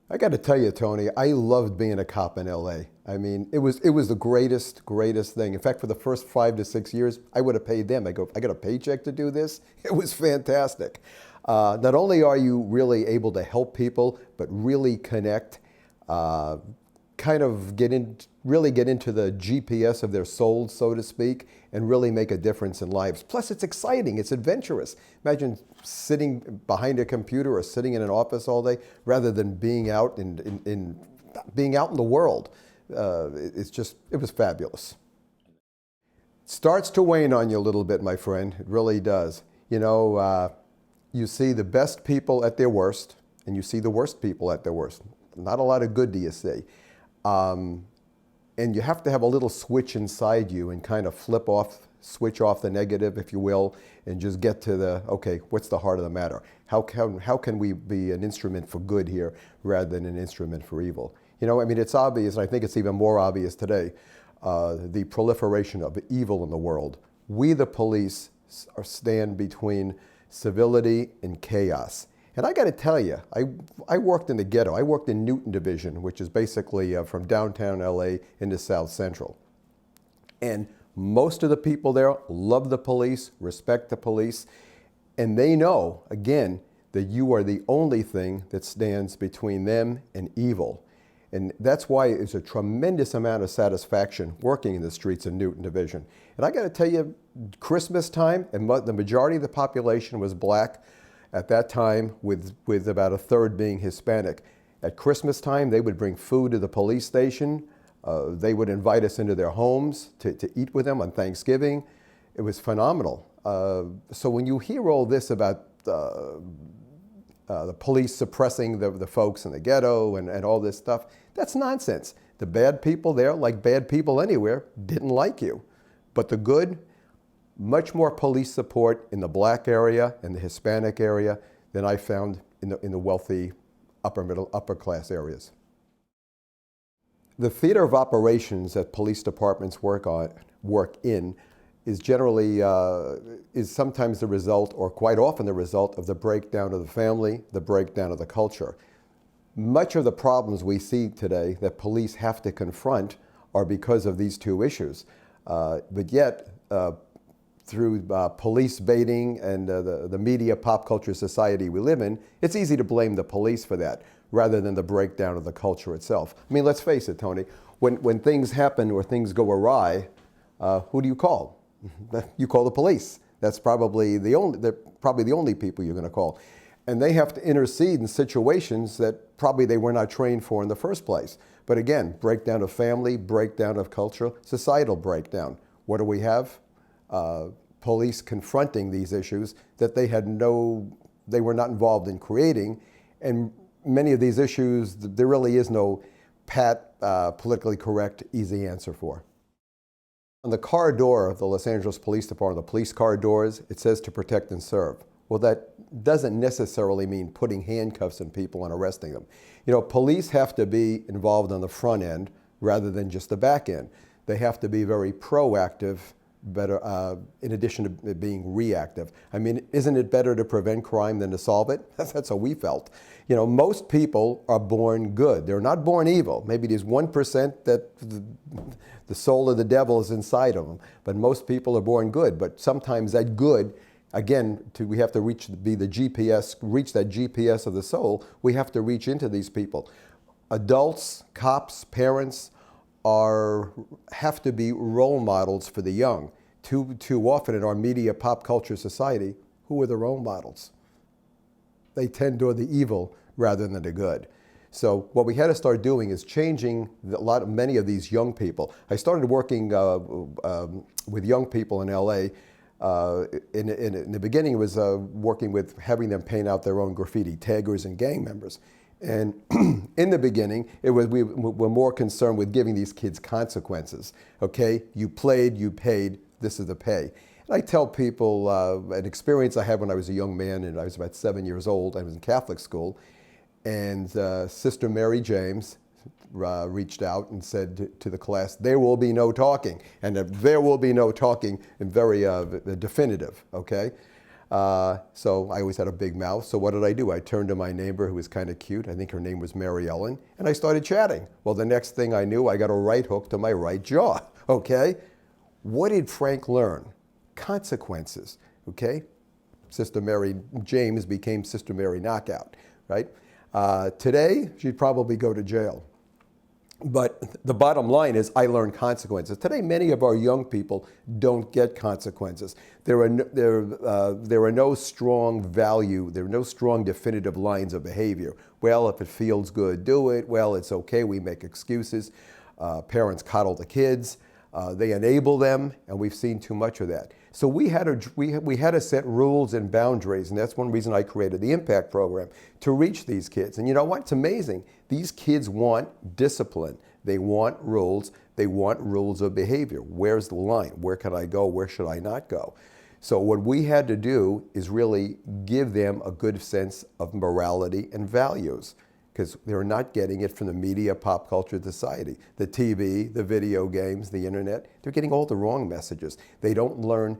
I got to tell you, Tony, I loved being a cop in LA. I mean, it was the greatest thing. In fact, for the first 5 to 6 years, I would have paid them. I got a paycheck to do this. It was fantastic. Not only are you really able to help people, but really connect, uh, kind of really get into the GPS of their souls, so to speak, and really make a difference in lives. Plus, it's exciting, it's adventurous. Imagine sitting behind a computer or sitting in an office all day rather than being out being out in the world. It was fabulous. Starts to wane on you a little bit, my friend. It really does. You see the best people at their worst, and you see the worst people at their worst. Not a lot of good do you see. Um, and you have to have a little switch inside you and kind of switch off the negative, if you will, and just get to okay, what's the heart of the matter? How can we be an instrument for good here rather than an instrument for evil? I mean, it's obvious, and I think it's even more obvious today, the proliferation of evil in the world. We, the police, stand between civility and chaos. And I got to tell you, I worked in the ghetto. I worked in Newton Division, which is basically from downtown LA into South Central. And most of the people there love the police, respect the police, and they know, again, that you are the only thing that stands between them and evil. And that's why it's a tremendous amount of satisfaction working in the streets of Newton Division. And I got to tell you, Christmas time, and the majority of the population was black at that time, with about a third being Hispanic. At Christmas time, they would bring food to the police station. They would invite us into their homes to eat with them on Thanksgiving. It was phenomenal. So when you hear all this about the police suppressing the folks in the ghetto and all this stuff, that's nonsense. The bad people there, like bad people anywhere, didn't like you. But the good, much more police support in the black area and the Hispanic area than I found in the wealthy upper class areas. The theater of operations that police departments work in is generally is sometimes the result, or quite often the result, of the breakdown of the family, the breakdown of the culture. Much of the problems we see today that police have to confront are because of these two issues. But yet, through police baiting and the media pop culture society we live in, it's easy to blame the police for that rather than the breakdown of the culture itself. I mean, let's face it, Tony, when things happen or things go awry, who do you call? You call the police. That's they're probably the only people you're going to call. And they have to intercede in situations that probably they were not trained for in the first place. But again, breakdown of family, breakdown of culture, societal breakdown. What do we have? Police confronting these issues that they were not involved in creating. And many of these issues, there really is no pat, politically correct, easy answer for. On the car door of the Los Angeles Police Department, the police car doors, it says to protect and serve. Well, that doesn't necessarily mean putting handcuffs on people and arresting them. Police have to be involved on the front end rather than just the back end. They have to be very proactive, better, in addition to being reactive. I mean, isn't it better to prevent crime than to solve it? That's how we felt. Most people are born good. They're not born evil. Maybe there's 1% that the soul of the devil is inside of them. But most people are born good. But sometimes that good, again, we have to reach that GPS of the soul. We have to reach into these people. Adults, cops, parents have to be role models for the young. Too often in our media pop culture society, who are the role models? They tend toward the evil rather than the good. So what we had to start doing is changing many of these young people. I started working with young people in LA. In the beginning, it was working with having them paint out their own graffiti, taggers and gang members. And in the beginning, we were more concerned with giving these kids consequences. Okay, you played, you paid, this is the pay. And I tell people an experience I had when I was a young man, and I was about 7 years old. I was in Catholic school, and Sister Mary James reached out and said to the class, "There will be no talking," and there will be no talking, and very definitive. Okay. So I always had a big mouth. So what did I do? I turned to my neighbor who was kind of cute. I think her name was Mary Ellen. And I started chatting. Well, the next thing I knew, I got a right hook to my right jaw. Okay? What did Frank learn? Consequences. Okay? Sister Mary James became Sister Mary Knockout, right? Today, she'd probably go to jail. But the bottom line is I learned consequences. Today, many of our young people don't get consequences. There are no strong value, there are no strong definitive lines of behavior. Well, if it feels good, do it. Well, it's okay, we make excuses. Parents coddle the kids. They enable them, and we've seen too much of that. So we had to set rules and boundaries, and that's one reason I created the Impact Program, to reach these kids. And you know what? It's amazing. These kids want discipline. They want rules. They want rules of behavior. Where's the line? Where can I go? Where should I not go? So what we had to do is really give them a good sense of morality and values, because they're not getting it from the media, pop culture, society, the TV, the video games, the internet. They're getting all the wrong messages. They don't learn.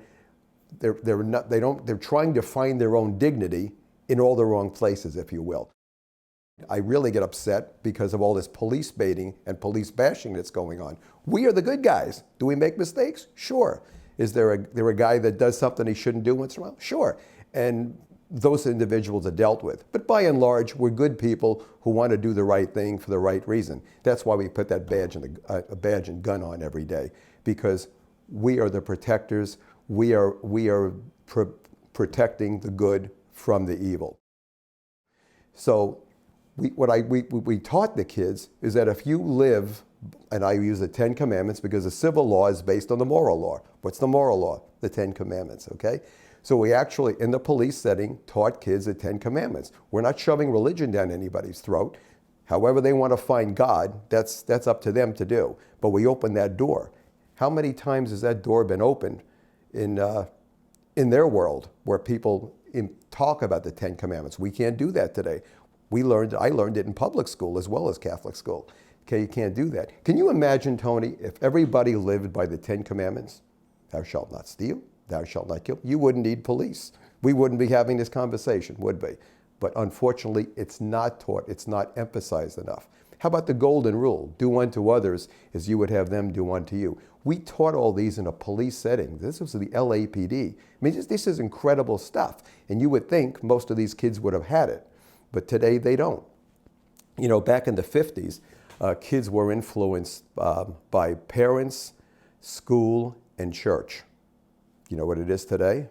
They're trying to find their own dignity in all the wrong places, if you will. I really get upset because of all this police baiting and police bashing that's going on. We are the good guys. Do we make mistakes? Sure. Is there a guy that does something he shouldn't do once in a while? Sure. And those individuals are dealt with. But by and large, we're good people who want to do the right thing for the right reason. That's why we put that badge and gun on every day, because we are the protectors. We are protecting the good from the evil. So we taught the kids is that if you live, and I use the 10 Commandments because the civil law is based on the moral law. What's the moral law? The 10 Commandments, okay? So we actually, in the police setting, taught kids the 10 Commandments. We're not shoving religion down anybody's throat. However they want to find God, that's up to them to do. But we open that door. How many times has that door been opened in their world where people talk about the 10 Commandments? We can't do that today. I learned it in public school as well as Catholic school. Okay, you can't do that. Can you imagine, Tony, if everybody lived by the 10 Commandments? Thou shalt not steal. Thou shalt not kill. You wouldn't need police. We wouldn't be having this conversation, would we? But unfortunately, it's not taught. It's not emphasized enough. How about the golden rule? Do unto others as you would have them do unto you. We taught all these in a police setting. This was the LAPD. I mean, this is incredible stuff. And you would think most of these kids would have had it. But today, they don't. You know, back in the 50s, kids were influenced by parents, school, and church. You know what it is today?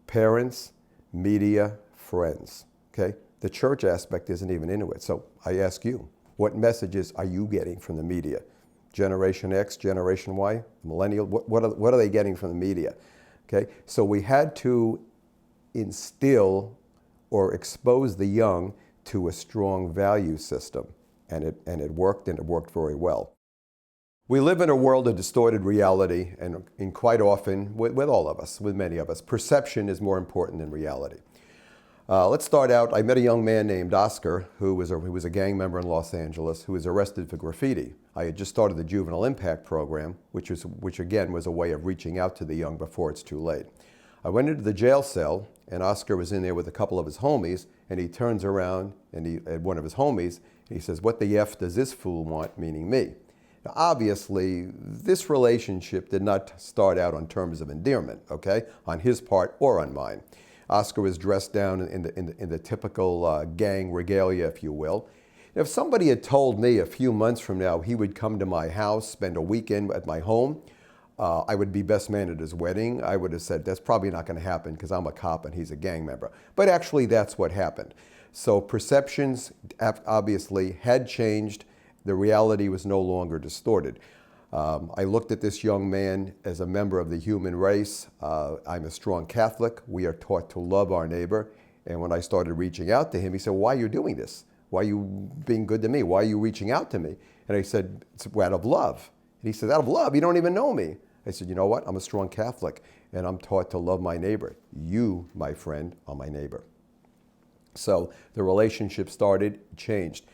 Parents, media, friends, okay? The church aspect isn't even into it. So I ask you, what messages are you getting from the media? Generation X, Generation Y, Millennial, what are they getting from the media? Okay, so we had to instill or expose the young to a strong value system, and it worked, and it worked very well. We live in a world of distorted reality, and quite often, with all of us, with many of us, perception is more important than reality. Let's start out. I met a young man named Oscar who was a gang member in Los Angeles who was arrested for graffiti. I had just started the Juvenile Impact Program, which again was a way of reaching out to the young before it's too late. I went into the jail cell, and Oscar was in there with a couple of his homies, and he turns around at one of his homies, and he says, "What the F does this fool want?" Meaning me. Now, obviously, this relationship did not start out on terms of endearment, okay, on his part or on mine. Oscar was dressed down in the typical gang regalia, if you will. If somebody had told me a few months from now he would come to my house, spend a weekend at my home, I would be best man at his wedding, I would have said, that's probably not going to happen because I'm a cop and he's a gang member. But actually, that's what happened. So perceptions obviously had changed. The reality was no longer distorted. I looked at this young man as a member of the human race. I'm a strong Catholic. We are taught to love our neighbor. And when I started reaching out to him, he said, "Why are you doing this? Why are you being good to me? Why are you reaching out to me?" And I said, "It's out of love." And he said, "Out of love? You don't even know me." I said, "You know what? I'm a strong Catholic, and I'm taught to love my neighbor. You, my friend, are my neighbor." So the relationship changed.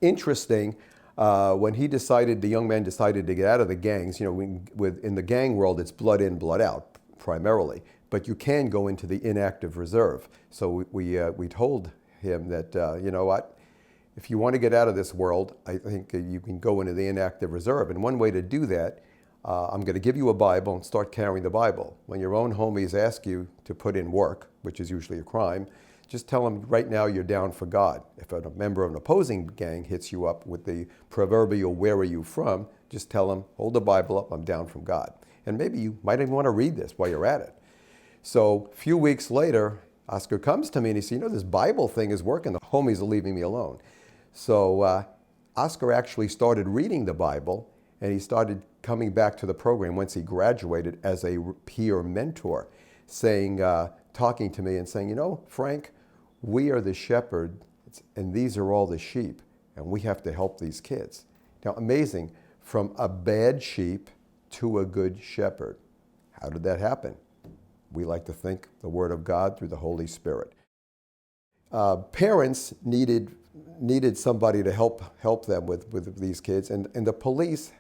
Interesting. When the young man decided to get out of the gangs, you know, in the gang world, it's blood in, blood out, primarily. but you can go into the inactive reserve. So we told him that, you know what, if you want to get out of this world, I think you can go into the inactive reserve. And one way to do that, I'm going to give you a Bible and start carrying the Bible. When your own homies ask you to put in work, which is usually a crime, just tell them right now you're down for God. If a member of an opposing gang hits you up with the proverbial "where are you from," just tell them, hold the Bible up, I'm down from God. And maybe you might even want to read this while you're at it. So a few weeks later, Oscar comes to me and he says, you know, this Bible thing is working. The homies are leaving me alone. So Oscar actually started reading the Bible, and he started coming back to the program once he graduated as a peer mentor, saying, talking to me and saying, you know, Frank, we are the shepherd, and these are all the sheep, and we have to help these kids. Now, amazing, from a bad sheep to a good shepherd. How did that happen? We like to think the Word of God through the Holy Spirit. Parents needed somebody to help them with these kids, and the police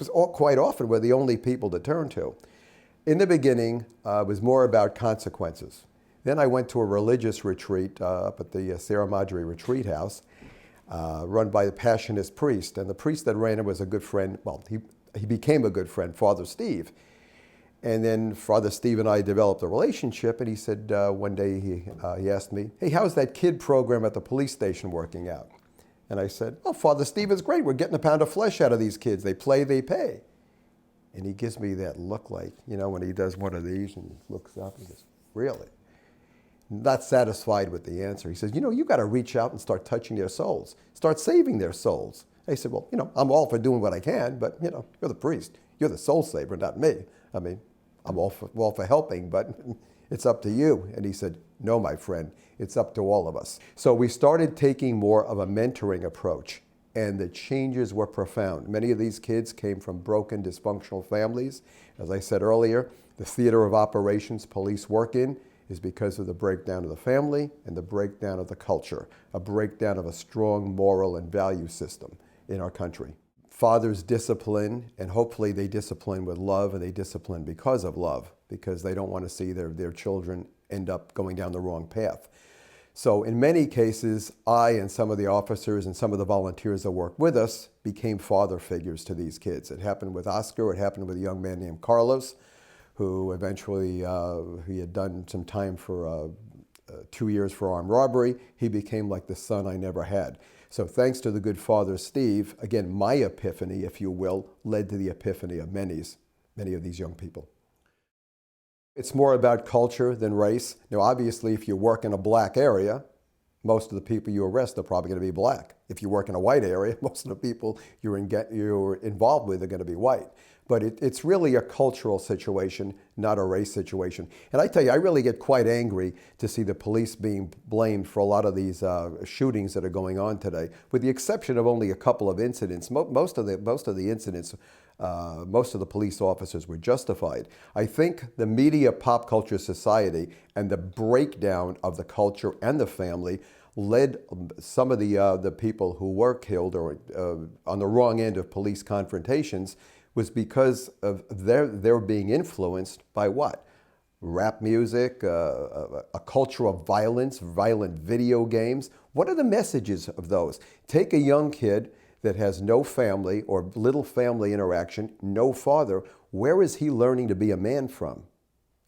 quite often were the only people to turn to. In the beginning, it was more about consequences. Then I went to a religious retreat up at the Sierra Madre Retreat House, run by the Passionist priest, and the priest that ran it was a good friend. Well, he became a good friend, Father Steve. And then Father Steve and I developed a relationship, and he said one day, he asked me, hey, how's that kid program at the police station working out? And I said, oh, Father Steve is great. We're getting a pound of flesh out of these kids. They play, they pay. And he gives me that look like, you know, when he does one of these and looks up and goes, really? Not satisfied with the answer. He says, you know, you got to reach out and start touching their souls. Start saving their souls. I said, well, you know, I'm all for doing what I can, but, you know, you're the priest. You're the soul saver, not me. I mean, I'm all for helping, but it's up to you. And he said, no, my friend, it's up to all of us. So we started taking more of a mentoring approach, and the changes were profound. Many of these kids came from broken, dysfunctional families. As I said earlier, the theater of operations police work in is because of the breakdown of the family and the breakdown of the culture, a breakdown of a strong moral and value system in our country. Fathers discipline, and hopefully they discipline with love, and they discipline because of love, because they don't want to see their children end up going down the wrong path. So in many cases, I and some of the officers and some of the volunteers that work with us became father figures to these kids. It happened with Oscar. It happened with a young man named Carlos, who eventually, he had done some time for 2 years for armed robbery. He became like the son I never had. So thanks to the good Father Steve, again, my epiphany, if you will, led to the epiphany of many of these young people. It's more about culture than race. Now, obviously, if you work in a black area, most of the people you arrest are probably going to be black. If you work in a white area, most of the people you're involved with are going to be white. But it's really a cultural situation, not a race situation. And I tell you, I really get quite angry to see the police being blamed for a lot of these shootings that are going on today, with the exception of only a couple of incidents. Most of the incidents, most of the police officers were justified. I think the media pop culture society and the breakdown of the culture and the family led some of the people who were killed or on the wrong end of police confrontations was because of their being influenced by what? Rap music, a culture of violence, violent video games. What are the messages of those? Take a young kid that has no family or little family interaction, no father. Where is he learning to be a man from?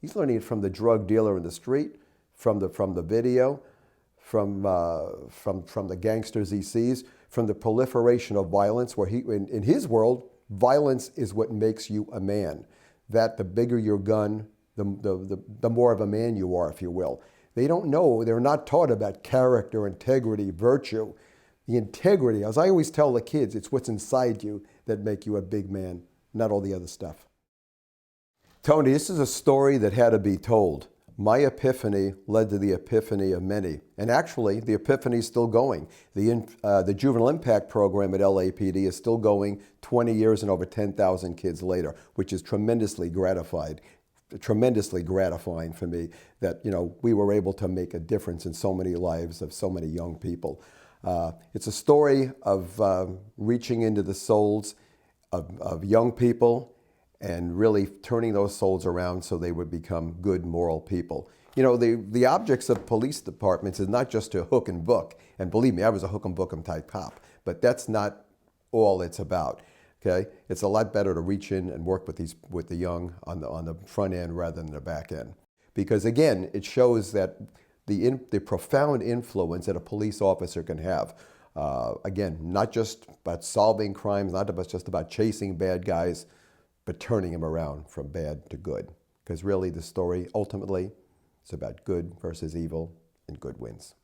He's learning it from the drug dealer in the street, from the video, from the gangsters he sees, from the proliferation of violence, where in his world, violence is what makes you a man. That the bigger your gun, the more of a man you are, if you will. They don't know, they're not taught about character, integrity, virtue. The integrity, as I always tell the kids, it's what's inside you that make you a big man, not all the other stuff. Tony, this is a story that had to be told. My epiphany led to the epiphany of many. And actually, the epiphany is still going. The Juvenile Impact Program at LAPD is still going 20 years and over 10,000 kids later, which is tremendously gratifying for me that, you know, we were able to make a difference in so many lives of so many young people. It's a story of reaching into the souls of young people and really turning those souls around so they would become good moral people. You know, the objects of police departments is not just to hook and book. And believe me, I was a hook and book 'em type cop, but that's not all it's about. Okay, it's a lot better to reach in and work with the young on the front end rather than the back end, because again, it shows that the profound influence that a police officer can have. Again, not just about solving crimes, not just about chasing bad guys, but turning them around from bad to good. Because really, the story ultimately is about good versus evil, and good wins.